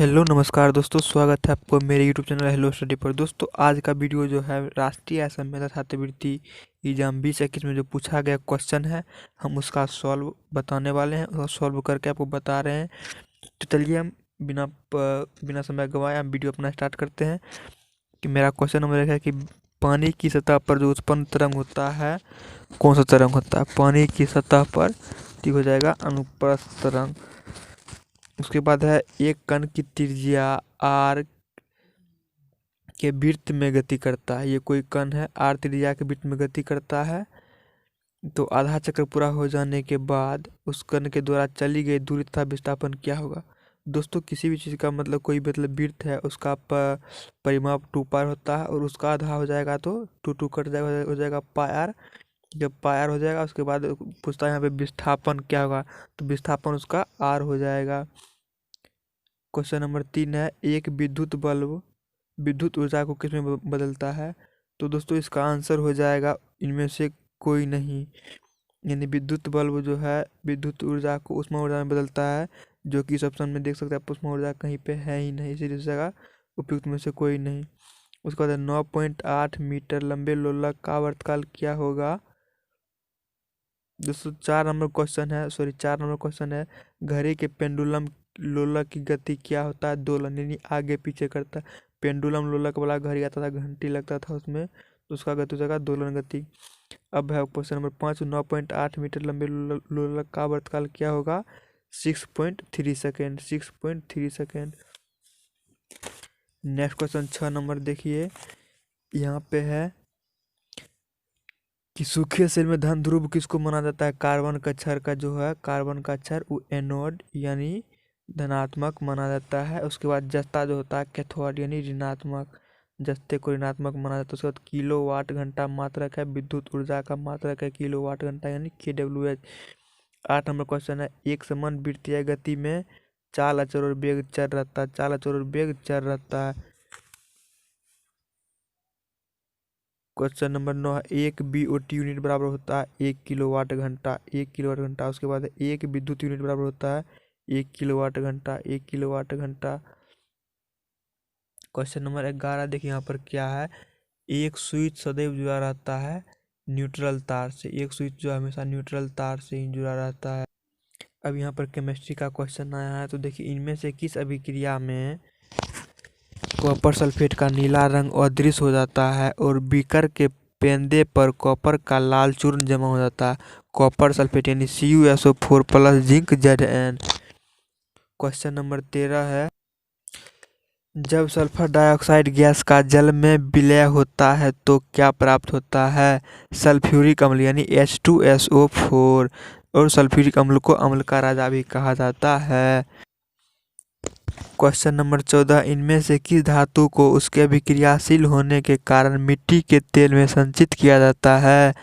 Hello नमस्कार दोस्तों, स्वागत है आपको मेरे यूट्यूब चैनल हेलो स्टडी पर। दोस्तों आज का वीडियो जो है राष्ट्रीय असमियता छात्रवृत्ति एग्जाम 2021 में जो पूछा गया क्वेश्चन है, हम उसका सॉल्व बताने वाले हैं और सॉल्व करके आपको बता रहे हैं। तो चलिए हम बिना समय गंवाए हम वीडियो अपना स्टार्ट करते हैं। कि मेरा क्वेश्चन नंबर 1 है कि पानी की सतह पर जो उत्पन्न तरंग होता है, कौन सा तरंग होता है? पानी की सतह पर ठीक हो जाएगा अनुप्रस्थ तरंग। उसके बाद है एक कण की त्रिज्या r के वृत्त में गति करता है। ये कोई कण है r त्रिज्या के वृत्त में गति करता है। तो आधा चक्र पूरा हो जाने के बाद उस कण के द्वारा चली गई दूरी तथा विस्थापन क्या होगा? दोस्तों किसी भी चीज़ का मतलब कोई मतलब वृत्त है, उसका परिमाप 2 पाई होता है और उसका आधा हो जाएगा तो 2 कट जाएगा, हो जाएगा पाई r। जब पाई r हो जाएगा उसके बाद पूछता है यहाँ पे विस्थापन क्या होगा, तो विस्थापन उसका r हो जाएगा। क्वेश्चन नंबर 3 है एक विद्युत बल्ब विद्युत ऊर्जा को किसमें बदलता है? तो दोस्तों इसका आंसर हो जाएगा इनमें से कोई नहीं। यानी विद्युत बल्ब जो है विद्युत ऊर्जा को उष्मा ऊर्जा में बदलता है, जो कि इस ऑप्शन में देख सकते हैं आप, उष्मा ऊर्जा कहीं पे है ही नहीं, इसीलिए इस जगह उपयुक्त में से कोई नहीं। उसके बाद 9.8 मीटर लंबे लोलक का आवर्तकाल क्या होगा? दोस्तों 4 नंबर क्वेश्चन है घड़ी के पेंडुलम लोलक की गति क्या होता है? दोलन, यानी आगे पीछे करता है। पेंडुलम लोलक वाला घड़ी आता था, घंटी लगता था उसमें, तो उसका गति हो जाएगा दोलन गति। अब है क्वेश्चन नंबर 5 9.8 मीटर लंबे लोलक का आवर्तकाल क्या होगा? 6.3 second, 6.3 second. Next question 6 number देखिए, यहाँ पे है कि सूखे सेल में धन ध्रुव किसको माना जाता है? कार्बन का क्षार का जो है, कार्बन का क्षार वो एनोड यानी धनात्मक माना जाता है। उसके बाद जस्ता जो होता है कैथोड यानी ऋणात्मक, जस्ते को ऋणात्मक माना जाता है। उसके बाद किलोवाट घंटा मात्रक है, विद्युत ऊर्जा का मात्रक है किलोवाट घंटा यानी kWh। 8 नंबर क्वेश्चन है एक समान वृत्तीय गति में चाल अचर और वेग चर रहता है, चाल अचर और वेग चर रहता है। क्वेश्चन नंबर 9 है एक BOT यूनिट बराबर होता है 1 किलोवाट घंटा, 1 किलोवाट घंटा। उसके बाद एक विद्युत यूनिट बराबर होता है 1 किलोवाट घंटा, 1 किलोवाट घंटा। क्वेश्चन नंबर 11 देखिए यहाँ पर क्या है, एक स्विच सदैव जुड़ा रहता है न्यूट्रल तार से, एक स्विच जो हमेशा न्यूट्रल तार से ही जुड़ा रहता है। अब यहाँ पर केमिस्ट्री का क्वेश्चन आया है, तो देखिए इनमें से किस अभिक्रिया में कॉपर सल्फेट का नीला रंग अदृश्य हो जाता है और बीकर के पेंदे पर कॉपर का लाल चूर्ण जमा हो जाता है? कॉपर सल्फेट यानी CuSO4 plus zinc Zn। Question number 13 है जब सल्फर डाइऑक्साइड गैस का जल में विलय होता है तो क्या प्राप्त होता है? सल्फ्यूरिक अम्ल यानी H2SO4। और सल्फ्यूरिक अम्ल को अम्ल का राजा भी कहा जाता है। क्वेश्चन नंबर 14 इनमें से किस धातु को उसके अभिक्रियाशील होने के कारण मिट्टी के तेल में संचित किया जाता है?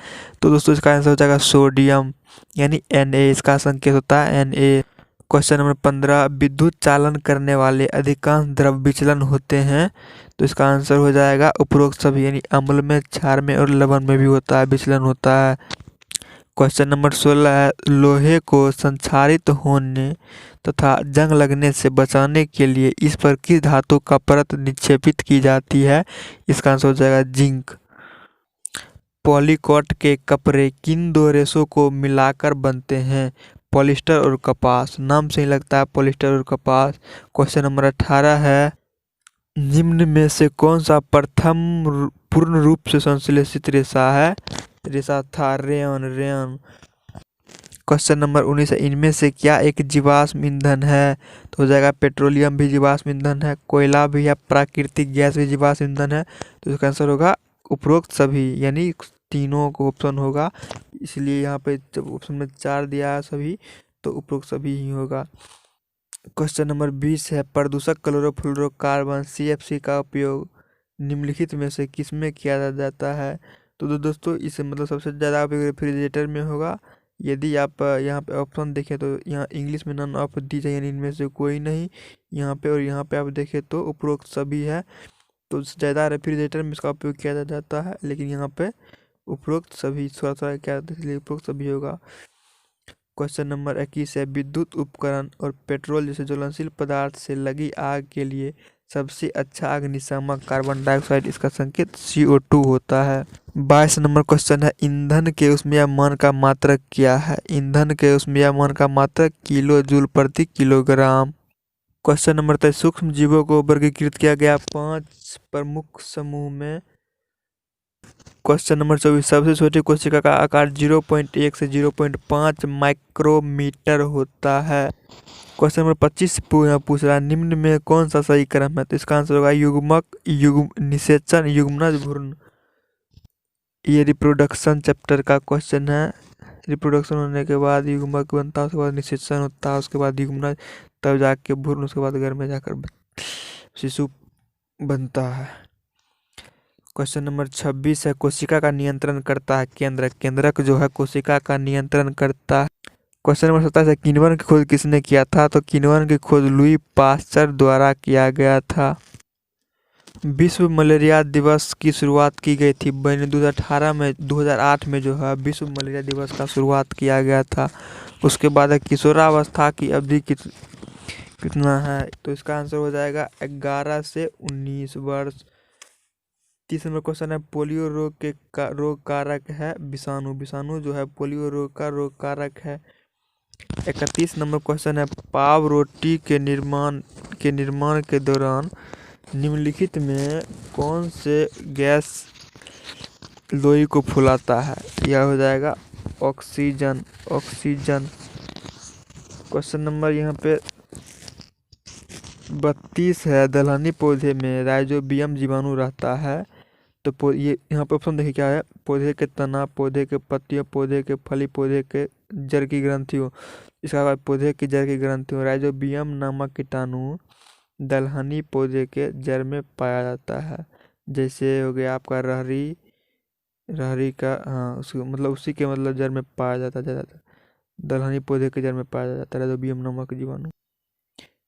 तो दोस्तों इसका आंसर हो जाएगा सोडियम यानी Na, इसका संकेत होता है Na। क्वेश्चन नंबर 15 विद्युत चालन करने वाले अधिकांश द्रव विचलन होते हैं, तो इसका आंसर हो जाएगा उपरोक्त सभी, यानी अम्ल में, क्षार में और लवण में भी होता है, विचलन होता है। क्वेश्चन नंबर 16 है लोहे को संक्षारित होने तथा जंग लगने से बचाने के लिए इस पर किस धातु का परत निक्षेपित की जाती है? इसका आंसर हो जाएगा जिंक। पॉलीकॉट के कपड़े किन दो रेशों को मिलाकर बनते हैं? पॉलिस्टर और कपास, नाम से ही लगता है पॉलिस्टर और कपास। क्वेश्चन नंबर 18 है निम्न में से कौन सा प्रथम पूर्ण रूप से संश्लेषित रेशा है? रेशा था रेयन। क्वेश्चन नंबर 19 है इनमें से क्या एक जीवाश्म ईंधन है? तो हो जाएगा पेट्रोलियम भी जीवाश्म ईंधन है, कोयला भी है, प्राकृतिक गैस भी जीवाश्म ईंधन है। तो इसका आंसर होगा उपरोक्त सभी, यानी तीनों को ऑप्शन होगा, इसलिए यहाँ पे जब ऑप्शन में 4 दिया है सभी, तो उपरोक्त सभी ही होगा। क्वेश्चन नंबर 20 है प्रदूषक क्लोरोफ्लोरोकार्बन CFC का उपयोग निम्नलिखित में से किसमें किया जाता है? तो दोस्तों इसे मतलब सबसे ज़्यादा उपयोग रेफ्रिजरेटर में होगा। यदि आप यहाँ पे ऑप्शन देखें तो यहाँ इंग्लिश में नन ऑफ दी जाए, यानी इनमें से कोई नहीं यहाँ पे, और यहाँ पे आप देखें तो उपरोक्त सभी है। तो ज़्यादा रेफ्रिजरेटर में इसका उपयोग किया जाता है, लेकिन यहाँ पे उपरोक्त सभी थोड़ा थोड़ा क्या, इसलिए उपरोक्त सभी होगा। क्वेश्चन नंबर 21 है, विद्युत उपकरण और पेट्रोल जैसे ज्वलनशील पदार्थ से लगी आग के लिए सबसे अच्छा अग्निशामक कार्बन डाइऑक्साइड, इसका संकेत CO2 होता है। 22 नंबर क्वेश्चन है, ईंधन के ऊष्मीयमान का मात्रक क्या है? ईंधन के ऊष्मीयमान का मात्रक किलो जूल प्रति किलोग्राम। क्वेश्चन नंबर 23, सूक्ष्म जीवों को वर्गीकृत किया गया 5 प्रमुख समूह में। क्वेश्चन नंबर 24, सबसे छोटी कोशिका का आकार 0.1 से 0.5 माइक्रोमीटर होता है। क्वेश्चन नंबर 25 पूछ रहा है, निम्न में कौन सा सही क्रम है? तो इसका आंसर होगा युग्मक, निषेचन, युग्मनज, भ्रूण। ये रिप्रोडक्शन चैप्टर का क्वेश्चन है। रिप्रोडक्शन होने के बाद युग्मक बनता है, उसके बाद निषेचन होता है, उसके बाद युग्मनज, तब जाके भ्रूण, उसके बाद घर में जाकर शिशु बनता है। क्वेश्चन नंबर 26 है, कोशिका का नियंत्रण करता है केंद्रक। केंद्रक जो है कोशिका का नियंत्रण करता है। क्वेश्चन नंबर 27 है, किण्वन की खोज किसने किया था? तो किण्वन की खोज लुई पास्चर द्वारा किया गया था। विश्व मलेरिया दिवस की शुरुआत की गई थी 2018 में, 2008 में जो है विश्व मलेरिया दिवस का शुरुआत किया गया था। उसके बाद है, किशोरावस्था की अवधि कितना है? तो इसका आंसर हो जाएगा 11 से 19 वर्ष। 30 नंबर क्वेश्चन है, पोलियो रोग के रोग कारक है विषाणु। विषाणु जो है पोलियो रोग का रोग कारक है। 31 नंबर क्वेश्चन है, पाव रोटी के निर्माण के दौरान निम्नलिखित में कौन से गैस लोई को फुलाता है? यह हो जाएगा ऑक्सीजन। क्वेश्चन नंबर यहाँ पे 32 है, दलहनी पौधे में राइजोबियम जीवाणु रहता है। तो ये यहाँ पे ऑप्शन देखिए क्या है, पौधे के तना, पौधे के पत्तियों, पौधे के फली, पौधे के जड़ की ग्रंथियों। इसका पौधे की जड़ की ग्रंथियों। राइजोबियम नामक कीटाणु दलहनी पौधे के जड़ में पाया जाता है। जैसे हो गया आपका रहरी का, हाँ उसके मतलब उसी के मतलब जड़ में पाया जाता है ज़्यादातर। दलहनी पौधे के जड़ में पाया जाता है राइजोबियम नामक जीवाणु।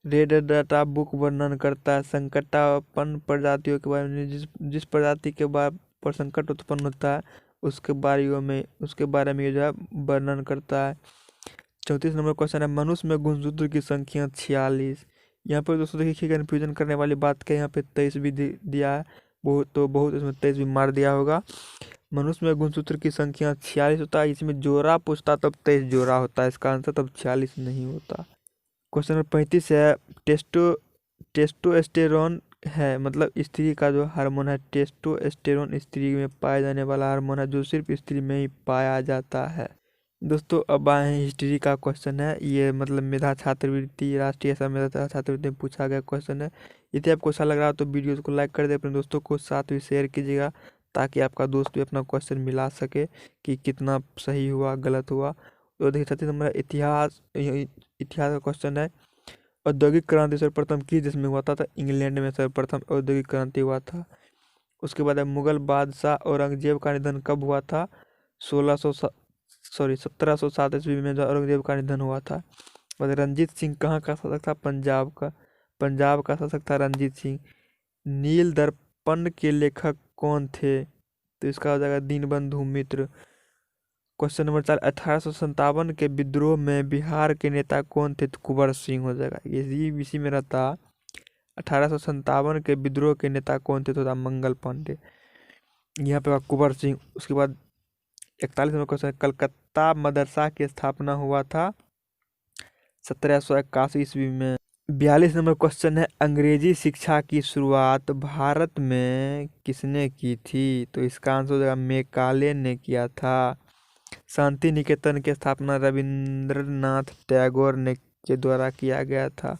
रेड डाटा बुक वर्णन करता है संकटापन्न प्रजातियों के बारे में। जिस प्रजाति के पर संकट उत्पन्न होता है उसके बारे में ये जो है वर्णन करता है। 34 नंबर क्वेश्चन है, मनुष्य में गुणसूत्र की संख्या 46। यहाँ पर दोस्तों देखिए कन्फ्यूजन करने वाली बात क्या है, यहाँ पे 23 भी दिया है, बहुत इसमें 23 भी मार दिया होगा। मनुष्य में गुणसूत्र की संख्या 46 होता है। इसमें जोड़ा पूछता तब 23 जोड़ा होता है, इसका आंसर तब 46 नहीं होता। क्वेश्चन नंबर 35 है, टेस्टोस्टेरोन है मतलब स्त्री का जो हार्मोन है। टेस्टोस्टेरोन स्त्री में पाया जाने वाला हार्मोन है जो सिर्फ स्त्री में ही पाया जाता है। दोस्तों अब आए हैं हिस्ट्री का क्वेश्चन है। ये मतलब मेधा छात्रवृत्ति, राष्ट्रीय मेधा छात्रवृत्ति में पूछा गया क्वेश्चन है। यदि आपको अच्छा लग रहा हो तो वीडियो को लाइक कर दे, अपने दोस्तों को साथ भी शेयर कीजिएगा ताकि आपका दोस्त भी अपना क्वेश्चन मिला सके कि कितना सही हुआ गलत हुआ। तो देखिए 36 नंबर इतिहास का क्वेश्चन है, औद्योगिक क्रांति सर्वप्रथम किस देश में हुआ था? तो इंग्लैंड में सर्वप्रथम औद्योगिक क्रांति हुआ था। उसके बाद है, मुगल बादशाह औरंगजेब का निधन कब हुआ था? 1707 ईस्वी में जो औरंगजेब का निधन हुआ था। बाद रंजीत सिंह कहाँ का शासक था? पंजाब का शासक था रंजीत सिंह। नील दर्पण के लेखक कौन थे? तो इसका हो जाएगा दीनबंधु मित्र। क्वेश्चन नंबर 4, 1857 के विद्रोह में बिहार के नेता कौन थे? तो कुंवर सिंह हो जाएगा। ये इसी में रहता। 1857 के विद्रोह के नेता कौन थे? तो था मंगल पांडे। यहाँ पे कुंवर सिंह। उसके बाद 41 नंबर क्वेश्चन, कलकत्ता मदरसा की स्थापना हुआ था 1781 ईस्वी में। 42 नंबर क्वेश्चन है, अंग्रेजी शिक्षा की शुरुआत भारत में किसने की थी? तो इसका आंसर हो जाएगा मेकाले ने किया था। शांति निकेतन की स्थापना रविंद्रनाथ टैगोर के द्वारा किया गया था।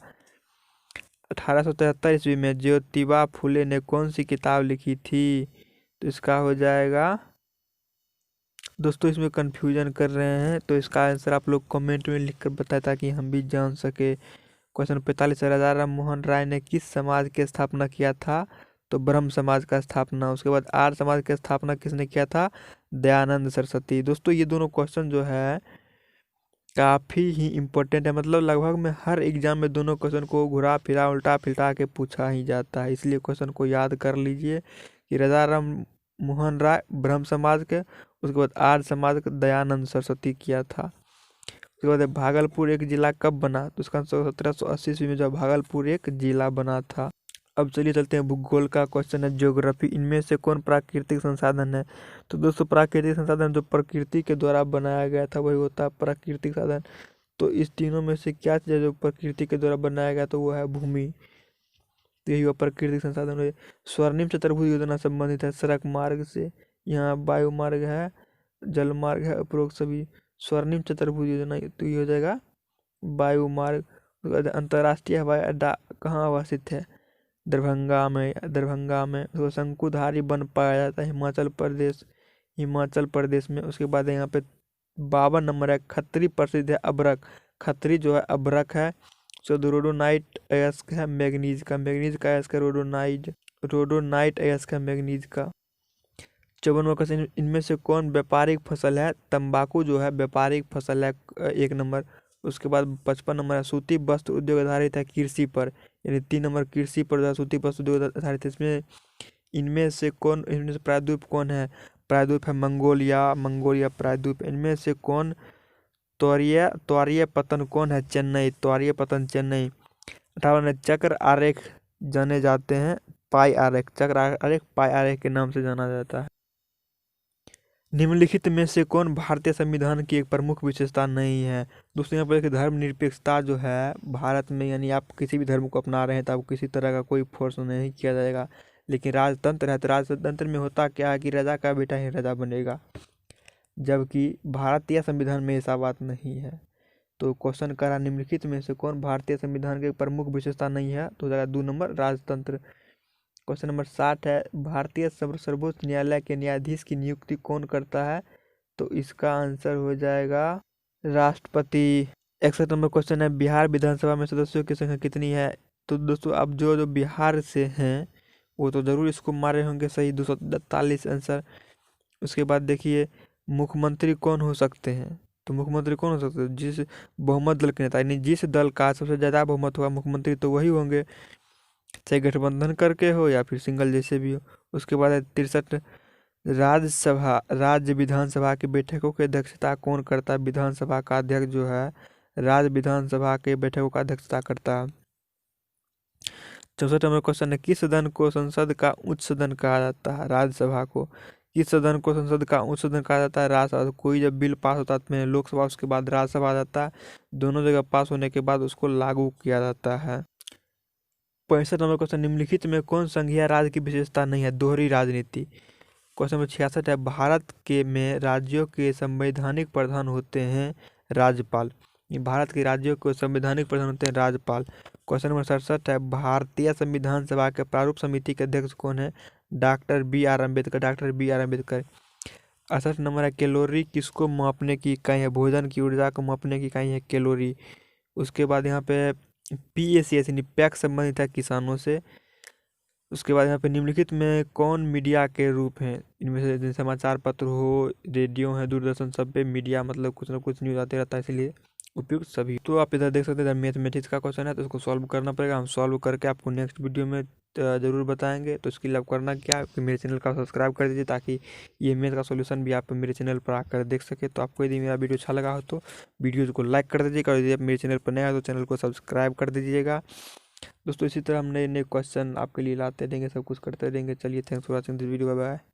1873 ईस्वी में ज्योतिबा फुले ने कौन सी किताब लिखी थी? तो इसका हो जाएगा, दोस्तों इसमें कंफ्यूजन कर रहे हैं तो इसका आंसर आप लोग कमेंट में लिखकर बताएं ताकि हम भी जान सके। क्वेश्चन 45, राजा राम मोहन राय ने किस समाज की स्थापना किया था? तो ब्रह्म समाज का स्थापना। उसके बाद आर्य समाज की स्थापना किसने किया था? दयानंद सरस्वती। दोस्तों ये दोनों क्वेश्चन जो है काफ़ी ही इम्पोर्टेंट है, मतलब लगभग में हर एग्जाम में दोनों क्वेश्चन को घुरा फिरा उल्टा फिल्टा के पूछा ही जाता है, इसलिए क्वेश्चन को याद कर लीजिए कि राजा राम मोहन राय ब्रह्म समाज के, उसके बाद आर्य समाज के दयानंद सरस्वती किया था। उसके बाद है भागलपुर एक जिला कब बना, तो उसका आंसर 1780 ईस्वी में जो भागलपुर एक जिला बना था। अब चलिए चलते हैं भूगोल का क्वेश्चन है ज्योग्राफी। इनमें से कौन प्राकृतिक संसाधन है, तो दोस्तों प्राकृतिक संसाधन जो प्रकृति के द्वारा बनाया गया था वही होता है प्राकृतिक साधन। तो इस तीनों में से क्या चीज़ है जो प्रकृति के द्वारा बनाया गया, तो वो है भूमि। तो यही हुआ प्राकृतिक संसाधन हुए। स्वर्णिम चतुर्भुज योजना संबंधित है सड़क मार्ग से, यहाँ वायु मार्ग है, जल मार्ग है, उपरोक्त सभी। स्वर्णिम चतुर्भुज योजना तो ये हो जाएगा वायु मार्ग। अंतर्राष्ट्रीय हवाई अड्डा कहाँ अवस्थित है, दरभंगा में। उसको शंकुधारी वन पाया जाता है हिमाचल प्रदेश में। उसके बाद यहाँ पे 52 नंबर है खत्री प्रसिद्ध है अभ्रक। खत्री जो है अभ्रक है। सो रोडोनाइट अयस्क है मैग्नीज का अयस्क है रोडोनाइट अयस्क है मैग्नीज का। 54वां क्वेश्चन, इनमें से कौन व्यापारिक फसल है, तंबाकू जो है व्यापारिक फसल है 1 नंबर। उसके बाद 55 नंबर है सूती वस्त्र उद्योग आधारित है कृषि पर, यानी 3 नंबर कृषि पर जो है सूती वस्त्र उद्योग आधारित है। इनमें से प्रायद्वीप कौन है, प्रायद्वीप है मंगोलिया प्रायद्वीप। इनमें से कौन त्वरीय पतन कौन है, चेन्नई, त्वरीय पतन चेन्नई। 58 चक्र आरेख जाने जाते हैं चक्र आरेख पाई आरेख के नाम से जाना जाता है। निम्नलिखित में से कौन भारतीय संविधान की एक प्रमुख विशेषता नहीं है, दोस्तों यहाँ पर धर्मनिरपेक्षता जो है भारत में, यानी आप किसी भी धर्म को अपना रहे हैं तो आपको किसी तरह का कोई फोर्स नहीं किया जाएगा। लेकिन राजतंत्र है तो राजतंत्र में होता क्या है कि राजा का बेटा ही राजा बनेगा, जबकि भारतीय संविधान में ऐसा बात नहीं है। तो क्वेश्चन करा निम्नलिखित में से कौन भारतीय संविधान की प्रमुख विशेषता नहीं है, तो हो जाएगा 2 नंबर राजतंत्र। क्वेश्चन नंबर 60 है भारतीय सर्वोच्च न्यायालय के न्यायाधीश की नियुक्ति कौन करता है, तो इसका आंसर हो जाएगा राष्ट्रपति। 61 नंबर क्वेश्चन है बिहार विधानसभा में सदस्यों की संख्या कितनी है, तो दोस्तों आप जो बिहार से हैं वो तो जरूर इसको मारे होंगे सही, 243 आंसर। उसके बाद देखिए मुख्यमंत्री कौन हो सकते हैं, तो मुख्यमंत्री कौन हो सकते हैं, जिस बहुमत दल के नेता, यानी जिस दल का सबसे ज़्यादा बहुमत होगा मुख्यमंत्री तो वही होंगे, चाहे गठबंधन करके हो या फिर सिंगल जैसे भी हो। उसके बाद है 63 राज्य विधानसभा की बैठकों की अध्यक्षता कौन करता है, विधानसभा का अध्यक्ष जो है राज्य विधानसभा के बैठकों का अध्यक्षता करता है। 64 नंबर क्वेश्चन है किस सदन को संसद का उच्च सदन कहा जाता है, राज्यसभा को। किस सदन को संसद का उच्च सदन कहा जाता है, राज्यसभा। कोई जब बिल पास होता है तो लोकसभा उसके बाद राज्यसभा आ जाता है, दोनों जगह पास होने के बाद उसको लागू किया जाता है। 65 नंबर क्वेश्चन निम्नलिखित में कौन संघीय राज्य की विशेषता नहीं है, दोहरी राजनीति। क्वेश्चन नंबर 66 है भारत के में राज्यों के संवैधानिक प्रधान होते हैं राज्यपाल। भारत के राज्यों को संवैधानिक प्रधान होते हैं राज्यपाल। क्वेश्चन नंबर 67 है भारतीय संविधान सभा के प्रारूप समिति के अध्यक्ष कौन है, doctor B R Ambedkar. 68 number है कैलोरी किसको मापने की इकाई है, भोजन की ऊर्जा को मापने की इकाई है कैलोरी। उसके बाद यहाँ पे PACS यानी पैक्स संबंधित है किसानों से। उसके बाद यहाँ पे निम्नलिखित में कौन मीडिया के रूप हैं, इनमें से समाचार पत्र हो, रेडियो है, दूरदर्शन, सब पे मीडिया मतलब कुछ ना कुछ न्यूज़ आते रहता है, इसलिए उपयुक्त सभी। तो आप इधर देख सकते हैं मैथमेटिक्स का क्वेश्चन है तो उसको सॉल्व करना पड़ेगा, हम सॉल्व करके आपको नेक्स्ट वीडियो में ज़रूर बताएंगे। तो इसके लिए आप करना क्या है कि मेरे चैनल का सब्सक्राइब कर दीजिए ताकि ये मैथ का सोल्यूशन भी आप मेरे चैनल पर आकर देख सके। तो आपको यदि मेरा वीडियो अच्छा लगा हो तो वीडियो को लाइक कर दीजिएगा, और यदि आप मेरे चैनल पर नया हो तो चैनल को सब्सक्राइब कर दीजिएगा। दोस्तों इसी तरह हम नए नए क्वेश्चन आपके लिए लाते रहेंगे, सब कुछ करते रहेंगे। चलिए thanks for watching this video, bye bye.